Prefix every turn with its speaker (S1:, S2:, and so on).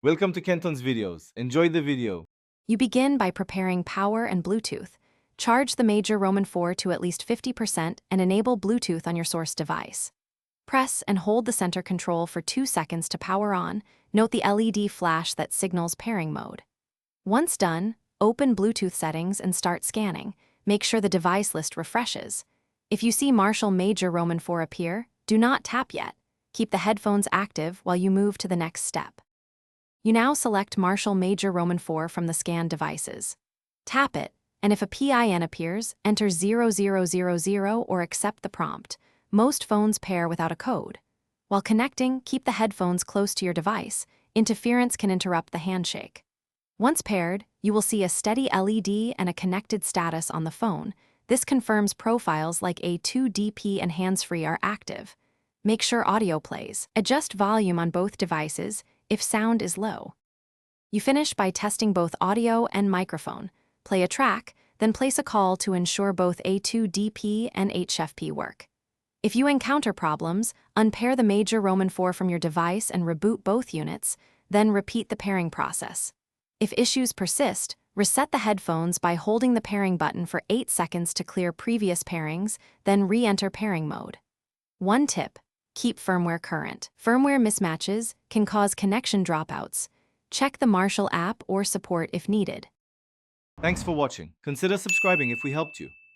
S1: Welcome to Kenton's videos. Enjoy the video.
S2: You begin by preparing power and Bluetooth. Charge the major Roman 4 to at least 50% and enable Bluetooth on your source device. Press and hold the center control for 2 seconds to power on. Note the LED flash that signals pairing mode. Once done, open Bluetooth settings and start scanning. Make sure the device list refreshes. If you see Marshall Major Roman 4 appear, do not tap yet. Keep the headphones active while you move to the next step. You now select Marshall Major Roman 4 from the scanned devices. Tap it, and if a PIN appears, enter 0000 or accept the prompt. Most phones pair without a code. While connecting, keep the headphones close to your device. Interference can interrupt the handshake. Once paired, you will see a steady LED and a connected status on the phone. This confirms profiles like A2DP and hands-free are active. Make sure audio plays. Adjust volume on both devices if sound is low. You finish by testing both audio and microphone. Play a track, then place a call to ensure both A2DP and HFP work. If you encounter problems, unpair the major Roman 4 from your device and reboot both units, then repeat the pairing process. If issues persist, reset the headphones by holding the pairing button for 8 seconds to clear previous pairings, then re-enter pairing mode. One tip: keep firmware current. Firmware mismatches can cause connection dropouts. Check the Marshall app or support if needed.
S1: Thanks for watching. Consider subscribing if we helped you.